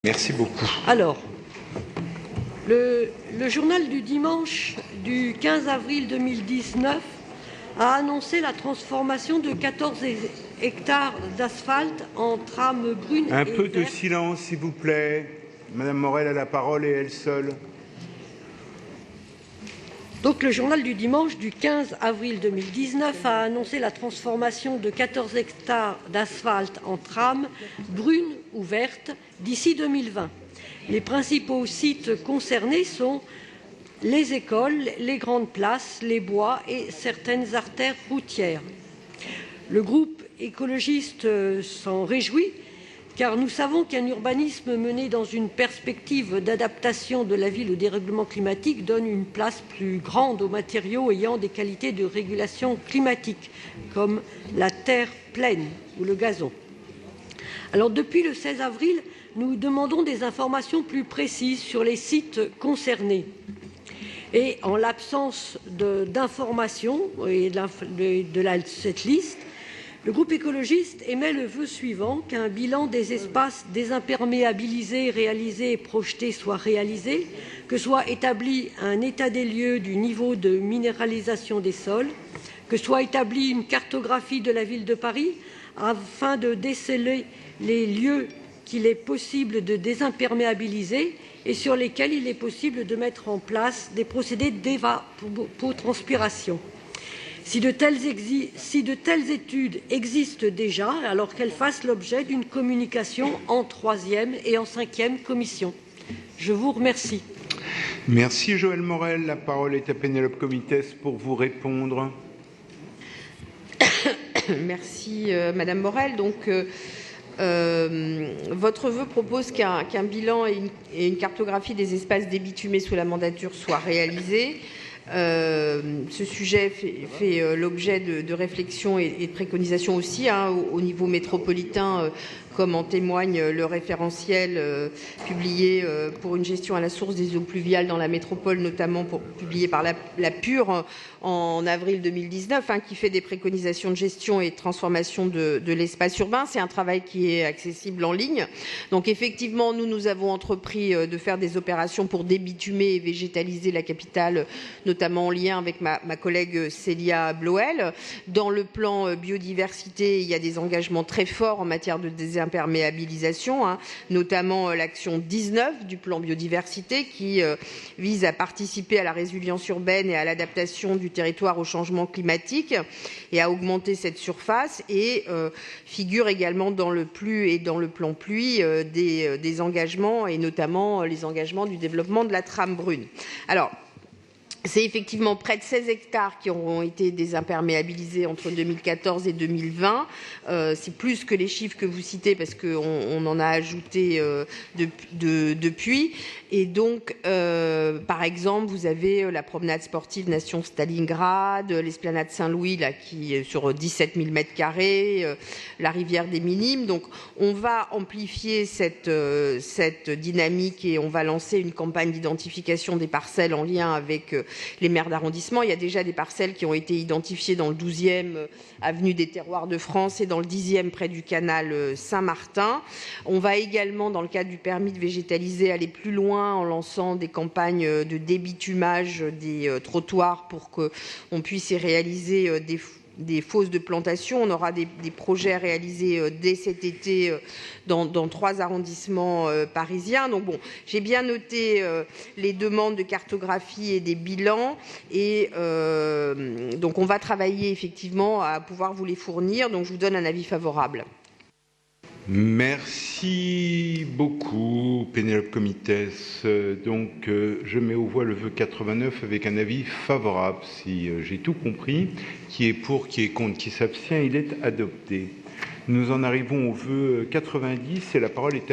Merci beaucoup. Alors, le journal du dimanche du 15 avril 2019 a annoncé la transformation de 14 hectares d'asphalte en trame brune et verte. Un peu de silence, s'il vous plaît. Madame Morel a la parole et elle seule. Donc, le journal du dimanche du 15 avril 2019 a annoncé la transformation de 14 hectares d'asphalte en trame brune ou verte d'ici 2020. Les principaux sites concernés sont les écoles, les grandes places, les bois et certaines artères routières. Le groupe écologiste s'en réjouit car nous savons qu'un urbanisme mené dans une perspective d'adaptation de la ville au dérèglement climatique donne une place plus grande aux matériaux ayant des qualités de régulation climatique, comme la terre pleine ou le gazon. Alors, depuis le 16 avril, nous demandons des informations plus précises sur les sites concernés. Et en l'absence d'informations et de cette liste, le groupe écologiste émet le vœu suivant qu'un bilan des espaces désimperméabilisés, réalisés et projetés soit réalisé, que soit établi un état des lieux du niveau de minéralisation des sols, que soit établie une cartographie de la ville de Paris afin de déceler les lieux qu'il est possible de désimperméabiliser et sur lesquels il est possible de mettre en place des procédés d'évapotranspiration. Si de telles études existent déjà, alors qu'elles fassent l'objet d'une communication en 3e et en 5e commission. Je vous remercie. Merci Joëlle Morel. La parole est à Pénélope Comitès pour vous répondre. Merci Madame Morel. Donc, votre vœu propose qu'un bilan et une cartographie des espaces débitumés sous la mandature soient réalisés. Ce sujet fait l'objet de réflexions et de préconisations aussi au niveau métropolitain, comme en témoigne le référentiel publié pour une gestion à la source des eaux pluviales dans la métropole, notamment publié par la PUR en avril 2019, qui fait des préconisations de gestion et de transformation de l'espace urbain. C'est un travail qui est accessible en ligne. Donc effectivement, nous avons entrepris de faire des opérations pour débitumer et végétaliser la capitale, notamment en lien avec ma collègue Célia Bloel. Dans le plan biodiversité, il y a des engagements très forts en matière de désimperméabilisation, notamment l'action 19 du plan biodiversité qui vise à participer à la résilience urbaine et à l'adaptation du territoire au changement climatique et à augmenter cette surface, et figure également dans le PLU et dans le plan pluie des engagements, et notamment les engagements du développement de la trame brune. Alors, c'est effectivement près de 16 hectares qui auront été désimperméabilisés entre 2014 et 2020. C'est plus que les chiffres que vous citez parce qu'on en a ajouté depuis. Et donc, par exemple, vous avez la promenade sportive Nation Stalingrad, l'esplanade Saint-Louis là, qui est sur 17 000 m², la rivière des Minimes. Donc, on va amplifier cette dynamique et on va lancer une campagne d'identification des parcelles en lien avec les maires d'arrondissement. Il y a déjà des parcelles qui ont été identifiées dans le 12e avenue des Terroirs de France et dans le 10e près du canal Saint-Martin. On va également, dans le cadre du permis de végétaliser, aller plus loin en lançant des campagnes de débitumage des trottoirs pour qu'on puisse y réaliser des fosses de plantation. On aura des projets réalisés dès cet été dans 3 arrondissements parisiens. Donc bon, j'ai bien noté les demandes de cartographie et des bilans, et donc on va travailler effectivement à pouvoir vous les fournir. Donc je vous donne un avis favorable. Merci beaucoup, Pénélope Comitès. Donc, je mets aux voix le vœu 89 avec un avis favorable, si j'ai tout compris. Qui est pour, qui est contre, qui s'abstient, il est adopté. Nous en arrivons au vœu 90 et la parole est à